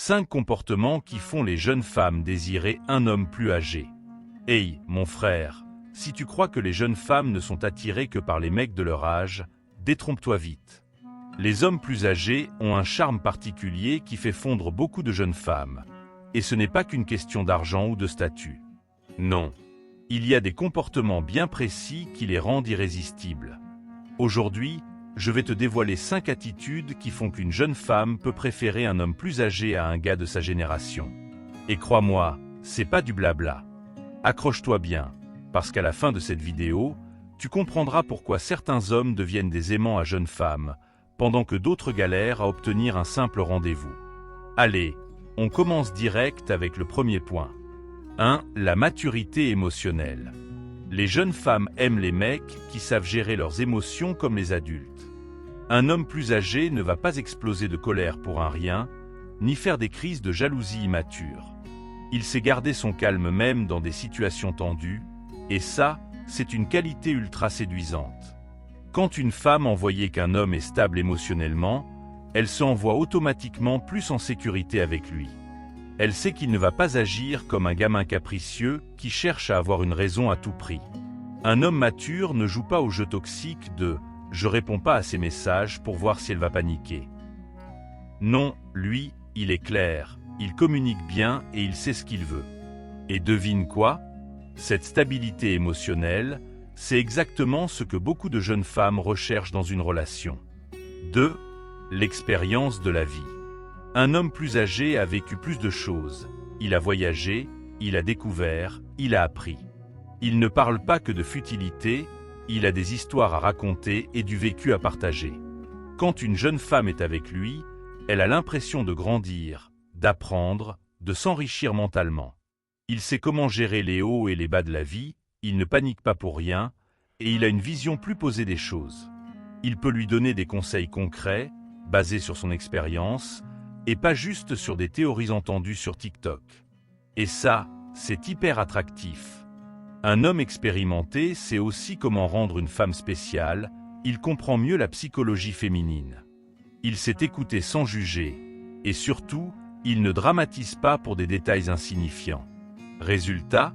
5 comportements qui font les jeunes femmes désirer un homme plus âgé. Hey, mon frère, si tu crois que les jeunes femmes ne sont attirées que par les mecs de leur âge, détrompe-toi vite. Les hommes plus âgés ont un charme particulier qui fait fondre beaucoup de jeunes femmes. Et ce n'est pas qu'une question d'argent ou de statut. Non. Il y a des comportements bien précis qui les rendent irrésistibles. Aujourd'hui, je vais te dévoiler 5 attitudes qui font qu'une jeune femme peut préférer un homme plus âgé à un gars de sa génération. Et crois-moi, c'est pas du blabla. Accroche-toi bien, parce qu'à la fin de cette vidéo, tu comprendras pourquoi certains hommes deviennent des aimants à jeunes femmes, pendant que d'autres galèrent à obtenir un simple rendez-vous. Allez, on commence direct avec le premier point. 1. La maturité émotionnelle. Les jeunes femmes aiment les mecs qui savent gérer leurs émotions comme les adultes. Un homme plus âgé ne va pas exploser de colère pour un rien, ni faire des crises de jalousie immature. Il sait garder son calme même dans des situations tendues, et ça, c'est une qualité ultra séduisante. Quand une femme en voyait qu'un homme est stable émotionnellement, elle se envoie automatiquement plus en sécurité avec lui. Elle sait qu'il ne va pas agir comme un gamin capricieux qui cherche à avoir une raison à tout prix. Un homme mature ne joue pas au jeu toxique de « je réponds pas à ses messages pour voir si elle va paniquer ». Non, lui, il est clair, il communique bien et il sait ce qu'il veut. Et devine quoi? Cette stabilité émotionnelle, c'est exactement ce que beaucoup de jeunes femmes recherchent dans une relation. 2. L'expérience de la vie. Un homme plus âgé a vécu plus de choses. Il a voyagé, il a découvert, il a appris. Il ne parle pas que de futilité, il a des histoires à raconter et du vécu à partager. Quand une jeune femme est avec lui, elle a l'impression de grandir, d'apprendre, de s'enrichir mentalement. Il sait comment gérer les hauts et les bas de la vie, il ne panique pas pour rien, et il a une vision plus posée des choses. Il peut lui donner des conseils concrets, basés sur son expérience, et pas juste sur des théories entendues sur TikTok. Et ça, c'est hyper attractif. Un homme expérimenté sait aussi comment rendre une femme spéciale, il comprend mieux la psychologie féminine. Il sait écouter sans juger, et surtout, il ne dramatise pas pour des détails insignifiants. Résultat,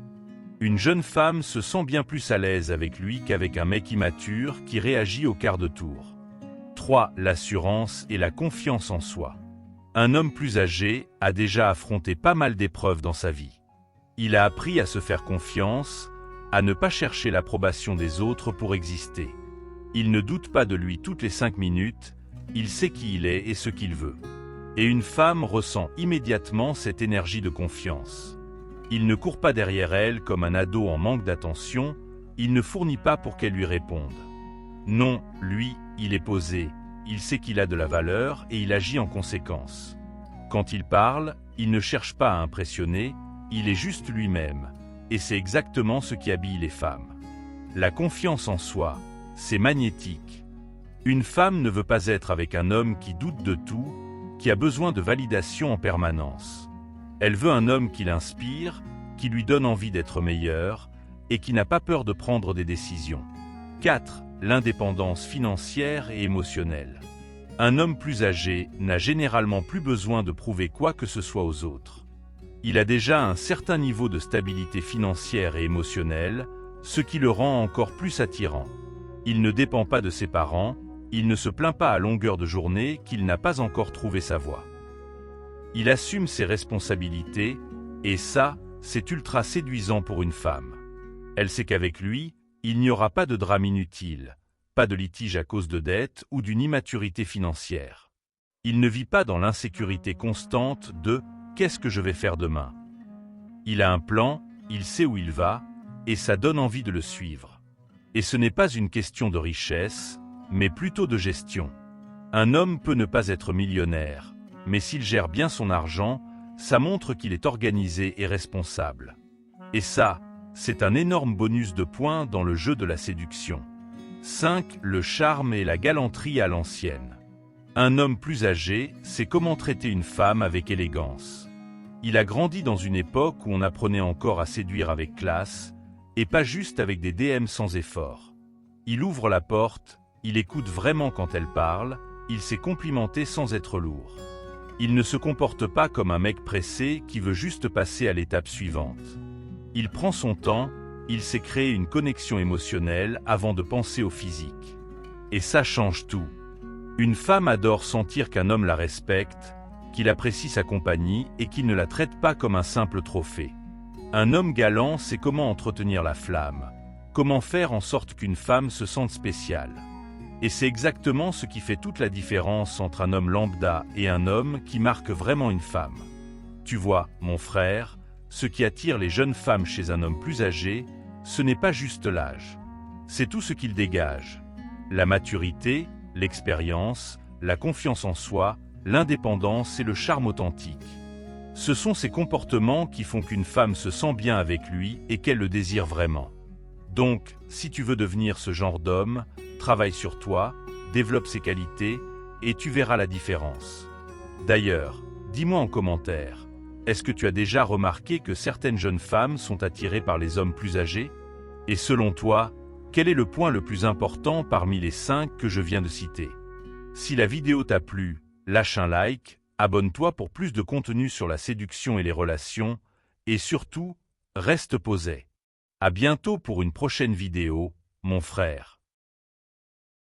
une jeune femme se sent bien plus à l'aise avec lui qu'avec un mec immature qui réagit au quart de tour. 3. L'assurance et la confiance en soi. Un homme plus âgé a déjà affronté pas mal d'épreuves dans sa vie. Il a appris à se faire confiance, à ne pas chercher l'approbation des autres pour exister. Il ne doute pas de lui toutes les 5 minutes, il sait qui il est et ce qu'il veut. Et une femme ressent immédiatement cette énergie de confiance. Il ne court pas derrière elle comme un ado en manque d'attention, il ne fournit pas pour qu'elle lui réponde. Non, lui, il est posé, il sait qu'il a de la valeur et il agit en conséquence. Quand il parle, il ne cherche pas à impressionner, il est juste lui-même, et c'est exactement ce qui habille les femmes. La confiance en soi, c'est magnétique. Une femme ne veut pas être avec un homme qui doute de tout, qui a besoin de validation en permanence. Elle veut un homme qui l'inspire, qui lui donne envie d'être meilleur, et qui n'a pas peur de prendre des décisions. 4. L'indépendance financière et émotionnelle. Un homme plus âgé n'a généralement plus besoin de prouver quoi que ce soit aux autres. Il a déjà un certain niveau de stabilité financière et émotionnelle, ce qui le rend encore plus attirant. Il ne dépend pas de ses parents, il ne se plaint pas à longueur de journée qu'il n'a pas encore trouvé sa voie. Il assume ses responsabilités, et ça, c'est ultra séduisant pour une femme. Elle sait qu'avec lui, il n'y aura pas de drame inutile, pas de litige à cause de dettes ou d'une immaturité financière. Il ne vit pas dans l'insécurité constante de « qu'est-ce que je vais faire demain ?» Il a un plan, il sait où il va, et ça donne envie de le suivre. Et ce n'est pas une question de richesse, mais plutôt de gestion. Un homme peut ne pas être millionnaire, mais s'il gère bien son argent, ça montre qu'il est organisé et responsable. Et ça, c'est un énorme bonus de points dans le jeu de la séduction. 5. Le charme et la galanterie à l'ancienne. Un homme plus âgé sait comment traiter une femme avec élégance. Il a grandi dans une époque où on apprenait encore à séduire avec classe, et pas juste avec des DM sans effort. Il ouvre la porte, il écoute vraiment quand elle parle, il sait complimenter sans être lourd. Il ne se comporte pas comme un mec pressé qui veut juste passer à l'étape suivante. Il prend son temps, il sait créer une connexion émotionnelle avant de penser au physique. Et ça change tout. Une femme adore sentir qu'un homme la respecte, qu'il apprécie sa compagnie et qu'il ne la traite pas comme un simple trophée. Un homme galant sait comment entretenir la flamme, comment faire en sorte qu'une femme se sente spéciale. Et c'est exactement ce qui fait toute la différence entre un homme lambda et un homme qui marque vraiment une femme. Tu vois, mon frère, ce qui attire les jeunes femmes chez un homme plus âgé, ce n'est pas juste l'âge. C'est tout ce qu'il dégage. La maturité, l'expérience, la confiance en soi, l'indépendance et le charme authentique. Ce sont ces comportements qui font qu'une femme se sent bien avec lui et qu'elle le désire vraiment. Donc, si tu veux devenir ce genre d'homme, travaille sur toi, développe ses qualités et tu verras la différence. D'ailleurs, dis-moi en commentaire, est-ce que tu as déjà remarqué que certaines jeunes femmes sont attirées par les hommes plus âgés? Et selon toi, quel est le point le plus important parmi les 5 que je viens de citer? Si la vidéo t'a plu, lâche un like, abonne-toi pour plus de contenu sur la séduction et les relations, et surtout, reste posé. À bientôt pour une prochaine vidéo, mon frère.